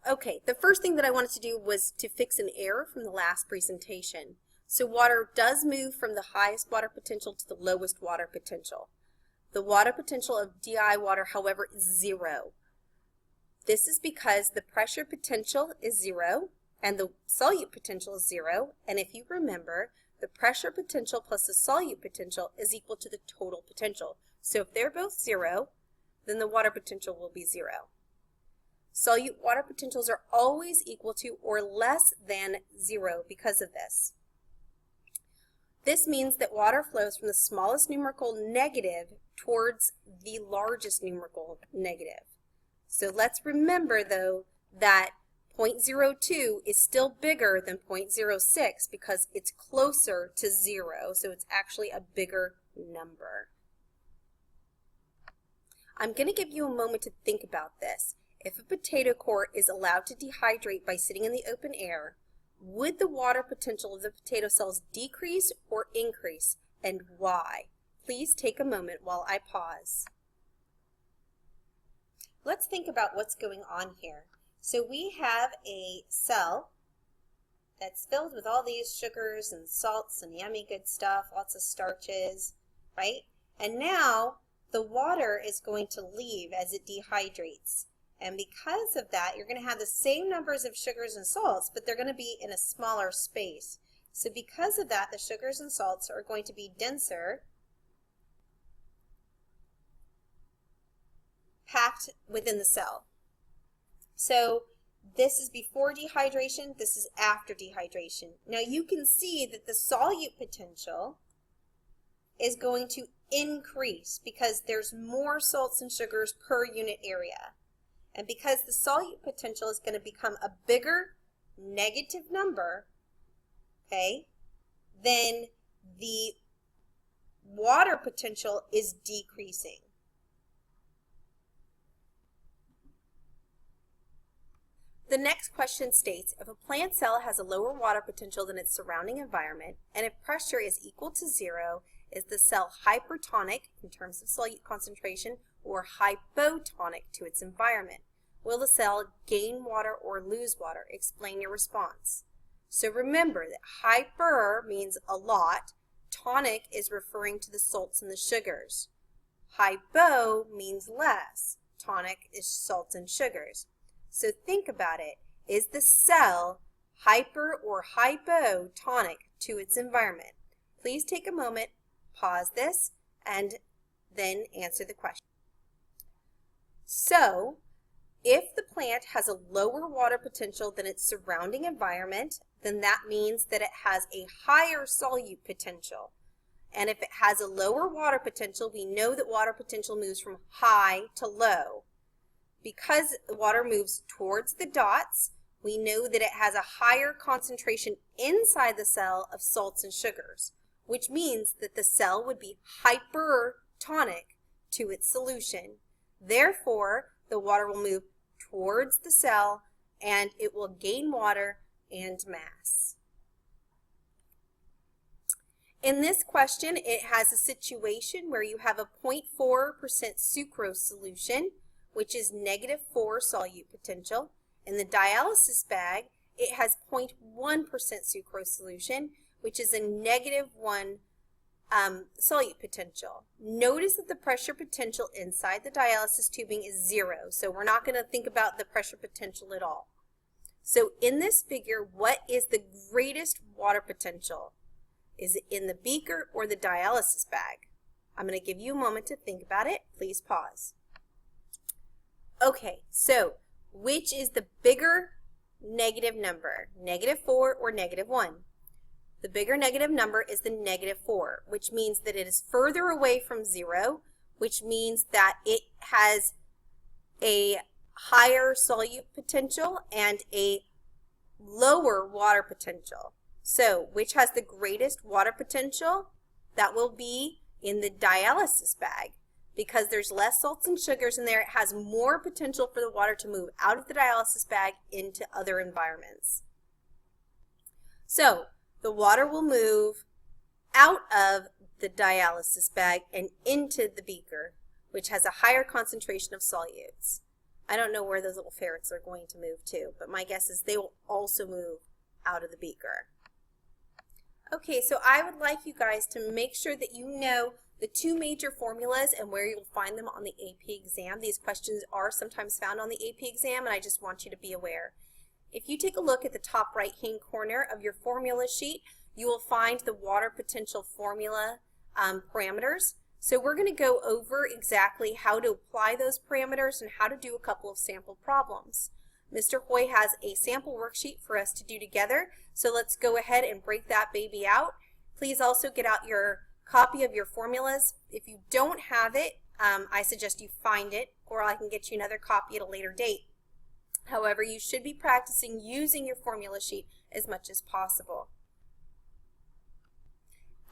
Okay, the first thing that I wanted to do was to fix an error from the last presentation. So water does move from the highest water potential to the lowest water potential. The water potential of DI water, however, is 0. This is because the pressure potential is 0 and the solute potential is 0. And if you remember, the pressure potential plus the solute potential is equal to the total potential. So if they're both 0, then the water potential will be 0. Solute water potentials are always equal to or less than 0 because of this. This means that water flows from the smallest numerical negative towards the largest numerical negative. So let's remember, though, that 0.02 is still bigger than 0.06 because it's closer to 0, so it's actually a bigger number. I'm going to give you a moment to think about this. If a potato core is allowed to dehydrate by sitting in the open air, would the water potential of the potato cells decrease or increase, and why? Please take a moment while I pause. Let's think about what's going on here. So we have a cell that's filled with all these sugars and salts and yummy good stuff, lots of starches, right? And now the water is going to leave as it dehydrates. And because of that, you're going to have the same numbers of sugars and salts, but they're going to be in a smaller space. So because of that, the sugars and salts are going to be denser, packed within the cell. So this is before dehydration, this is after dehydration. Now you can see that the solute potential is going to increase because there's more salts and sugars per unit area. And because the solute potential is going to become a bigger negative number, okay, then the water potential is decreasing. The next question states, if a plant cell has a lower water potential than its surrounding environment, and if pressure is equal to 0, is the cell hypertonic in terms of solute concentration or hypotonic to its environment? Will the cell gain water or lose water? Explain your response. So remember that hyper means a lot. Tonic is referring to the salts and the sugars. Hypo means less. Tonic is salts and sugars. So think about it. Is the cell hyper or hypotonic to its environment? Please take a moment, pause this, and then answer the question. So, if the plant has a lower water potential than its surrounding environment, then that means that it has a higher solute potential. And if it has a lower water potential, we know that water potential moves from high to low. Because the water moves towards the dots, we know that it has a higher concentration inside the cell of salts and sugars, which means that the cell would be hypertonic to its solution. Therefore, the water will move towards the cell and it will gain water and mass. In this question, it has a situation where you have a 0.4% sucrose solution, which is -4 solute potential. In the dialysis bag, it has 0.1% sucrose solution, which is a -1 solute potential. Notice that the pressure potential inside the dialysis tubing is 0, so we're not going to think about the pressure potential at all. So in this figure, what is the greatest water potential? Is it in the beaker or the dialysis bag? I'm going to give you a moment to think about it. Please pause. Okay, so which is the bigger negative number, -4 or -1? The bigger negative number is the -4, which means that it is further away from 0, which means that it has a higher solute potential and a lower water potential. So, which has the greatest water potential? That will be in the dialysis bag. Because there's less salts and sugars in there, it has more potential for the water to move out of the dialysis bag into other environments. So, the water will move out of the dialysis bag and into the beaker, which has a higher concentration of solutes. I don't know where those little ferrets are going to move to, but my guess is they will also move out of the beaker. Okay, so I would like you guys to make sure that you know the two major formulas and where you'll find them on the AP exam. These questions are sometimes found on the AP exam, and I just want you to be aware. If you take a look at the top right-hand corner of your formula sheet, you will find the water potential formula parameters. So we're going to go over exactly how to apply those parameters and how to do a couple of sample problems. Mr. Hoy has a sample worksheet for us to do together, so let's go ahead and break that baby out. Please also get out your copy of your formulas. If you don't have it, I suggest you find it, or I can get you another copy at a later date. However, you should be practicing using your formula sheet as much as possible.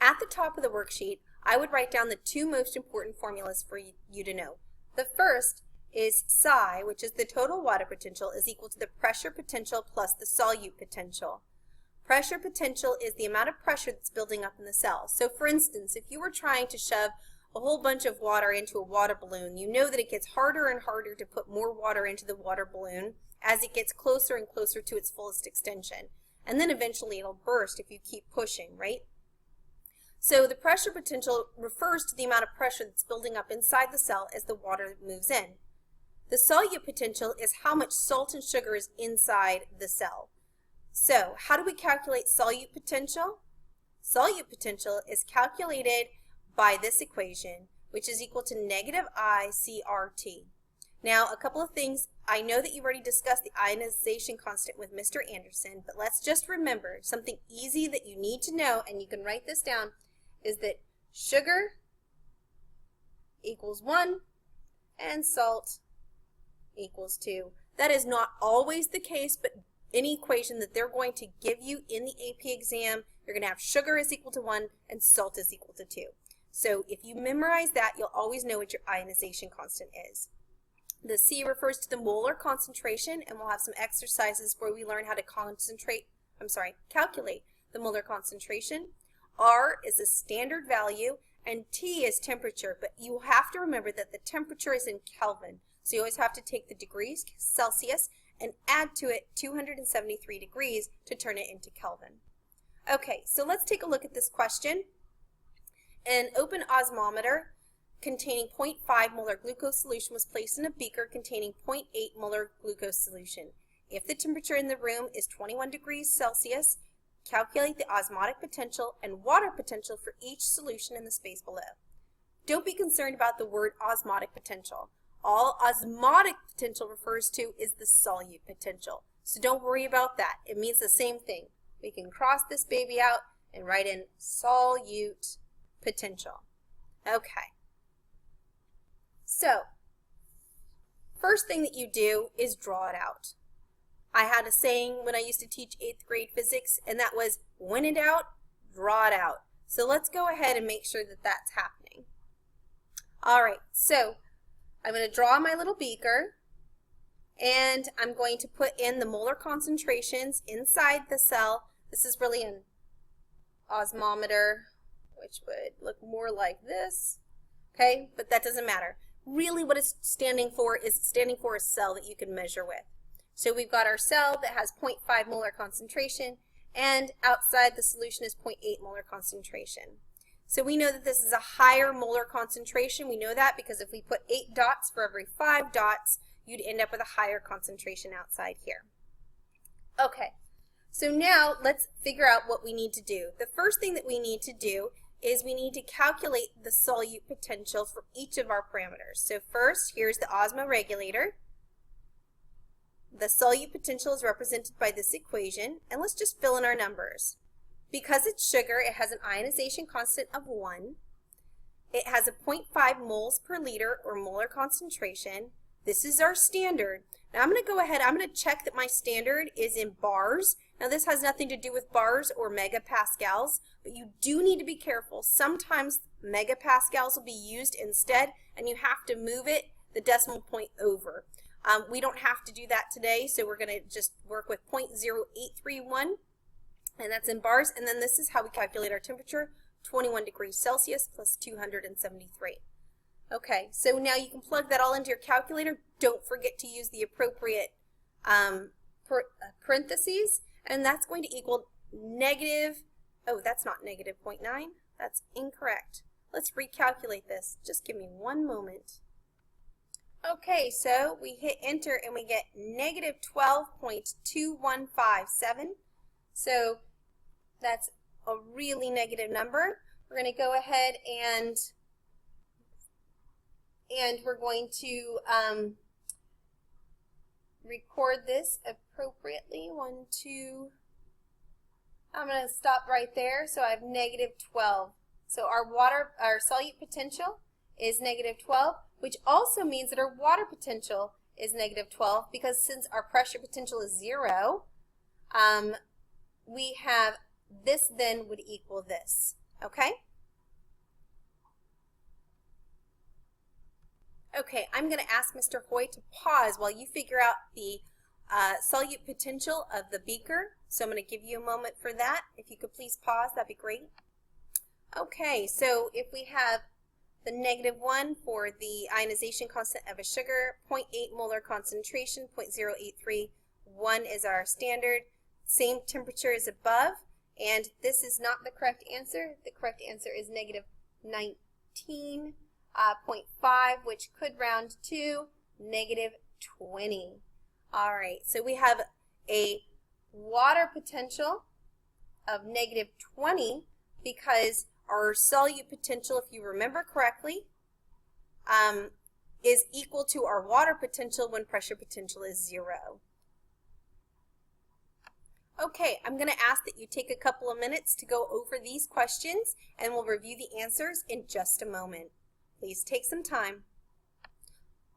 At the top of the worksheet, I would write down the two most important formulas for you to know. The first is psi, which is the total water potential, is equal to the pressure potential plus the solute potential. Pressure potential is the amount of pressure that's building up in the cell. So for instance, if you were trying to shove a whole bunch of water into a water balloon, you know that it gets harder and harder to put more water into the water balloon as it gets closer and closer to its fullest extension. And then eventually it'll burst if you keep pushing, right? So the pressure potential refers to the amount of pressure that's building up inside the cell as the water moves in. The solute potential is how much salt and sugar is inside the cell. So how do we calculate solute potential? Solute potential is calculated by this equation, which is equal to negative I CRT. Now, a couple of things. I know that you've already discussed the ionization constant with Mr. Anderson, but let's just remember something easy that you need to know, and you can write this down, is that sugar equals 1 and salt equals 2. That is not always the case, but any equation that they're going to give you in the AP exam, you're going to have sugar is equal to 1 and salt is equal to 2. So if you memorize that, you'll always know what your ionization constant is. The C refers to the molar concentration, and we'll have some exercises where we learn how to calculate the molar concentration. R is a standard value, and T is temperature, but you have to remember that the temperature is in Kelvin. So you always have to take the degrees Celsius and add to it 273 degrees to turn it into Kelvin. Okay, so let's take a look at this question. An open osmometer containing 0.5 molar glucose solution was placed in a beaker containing 0.8 molar glucose solution. If the temperature in the room is 21 degrees Celsius, calculate the osmotic potential and water potential for each solution in the space below. Don't be concerned about the word osmotic potential. All osmotic potential refers to is the solute potential. So don't worry about that. It means the same thing. We can cross this baby out and write in solute potential. Okay. So, first thing that you do is draw it out. I had a saying when I used to teach 8th grade physics, and that was, when in doubt, draw it out. So let's go ahead and make sure that that's happening. All right, so I'm going to draw my little beaker, and I'm going to put in the molar concentrations inside the cell. This is really an osmometer, which would look more like this, okay, but that doesn't matter. Really what it's standing for is a cell that you can measure with. So we've got our cell that has 0.5 molar concentration, and outside the solution is 0.8 molar concentration. So we know that this is a higher molar concentration. We know that because if we put 8 dots for every 5 dots, you'd end up with a higher concentration outside here. Okay, so now let's figure out what we need to do. The first thing that we need to do is we need to calculate the solute potential for each of our parameters. So first, here's the osmoregulator. The solute potential is represented by this equation, and let's just fill in our numbers. Because it's sugar, it has an ionization constant of 1. It has a 0.5 moles per liter or molar concentration. This is our standard. Now I'm going to go ahead, I'm going to check that my standard is in bars. Now this has nothing to do with bars or megapascals, but you do need to be careful. Sometimes megapascals will be used instead, and you have to move it the decimal point over. We don't have to do that today, so we're going to just work with 0.0831, and that's in bars. And then this is how we calculate our temperature, 21 degrees Celsius plus 273. Okay, so now you can plug that all into your calculator. Don't forget to use the appropriate parentheses, and that's going to equal negative, oh, that's not negative 0.9. That's incorrect. Let's recalculate this. Just give me one moment. Okay, so we hit enter and we get negative 12.2157. So that's a really negative number. We're going to go ahead and we're going to record this appropriately. 1, 2. I'm going to stop right there. So I have negative 12. So our solute potential is negative 12, which also means that our water potential is negative 12, because since our pressure potential is 0, we have this then would equal this. Okay? Okay, I'm going to ask Mr. Hoy to pause while you figure out the solute potential of the beaker. So I'm going to give you a moment for that. If you could please pause, that'd be great. Okay, so if we have the negative 1 for the ionization constant of a sugar, 0.8 molar concentration, 0.083, 1 is our standard, same temperature is above, and this is not the correct answer. The correct answer is negative 19.5, which could round to negative 20. All right, so we have a water potential of negative 20 because our solute potential, if you remember correctly, is equal to our water potential when pressure potential is 0. Okay, I'm going to ask that you take a couple of minutes to go over these questions, and we'll review the answers in just a moment. Please take some time.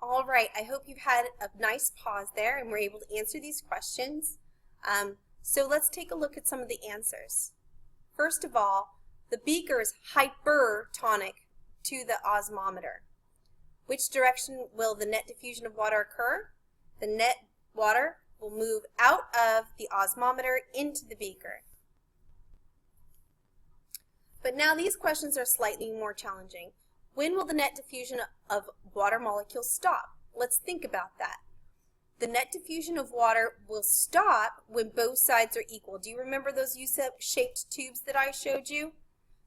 All right, I hope you've had a nice pause there and were able to answer these questions. So let's take a look at some of the answers. First of all, the beaker is hypertonic to the osmometer. Which direction will the net diffusion of water occur? The net water will move out of the osmometer into the beaker. But now these questions are slightly more challenging. When will the net diffusion of water molecules stop? Let's think about that. The net diffusion of water will stop when both sides are equal. Do you remember those U-shaped tubes that I showed you?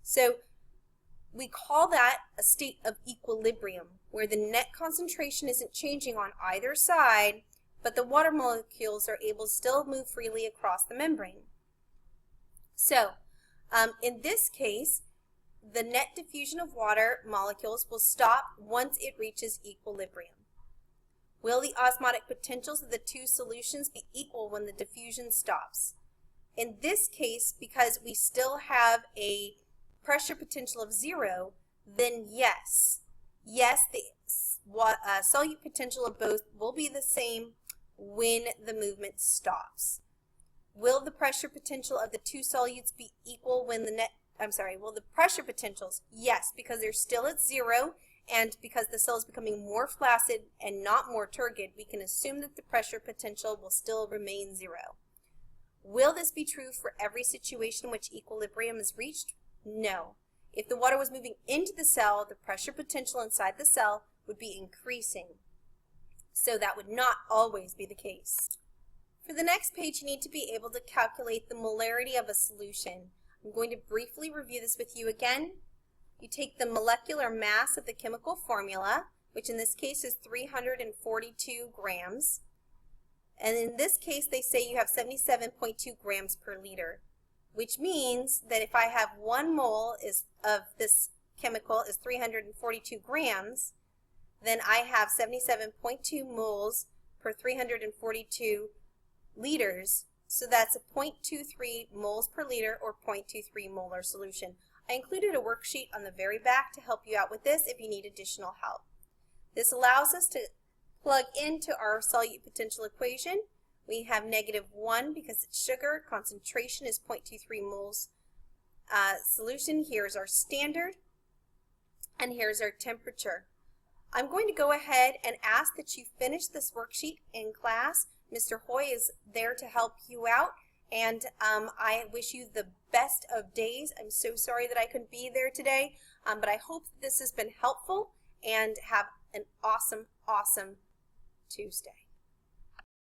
So we call that a state of equilibrium, where the net concentration isn't changing on either side, but the water molecules are able to still move freely across the membrane. So in this case, the net diffusion of water molecules will stop once it reaches equilibrium. Will the osmotic potentials of the two solutions be equal when the diffusion stops? In this case, because we still have a pressure potential of 0, then yes. Yes, the solute potential of both will be the same when the movement stops. Will the pressure potential of the two solutes be equal when will the pressure potentials? Yes, because they're still at 0, and because the cell is becoming more flaccid and not more turgid, we can assume that the pressure potential will still remain 0. Will this be true for every situation in which equilibrium is reached? No. If the water was moving into the cell, the pressure potential inside the cell would be increasing. So that would not always be the case. For the next page, you need to be able to calculate the molarity of a solution. I'm going to briefly review this with you again. You take the molecular mass of the chemical formula, which in this case is 342 grams. And in this case, they say you have 77.2 grams per liter, which means that if I have 1 mole of this chemical is 342 grams, then I have 77.2 moles per 342 liters. So that's a 0.23 moles per liter, or 0.23 molar solution. I included a worksheet on the very back to help you out with this if you need additional help. This allows us to plug into our solute potential equation. We have -1 because it's sugar. Concentration is 0.23 moles solution. Here's our standard, and here's our temperature. I'm going to go ahead and ask that you finish this worksheet in class. Mr. Hoy is there to help you out, and I wish you the best of days. I'm so sorry that I couldn't be there today, but I hope that this has been helpful, and have an awesome, awesome Tuesday.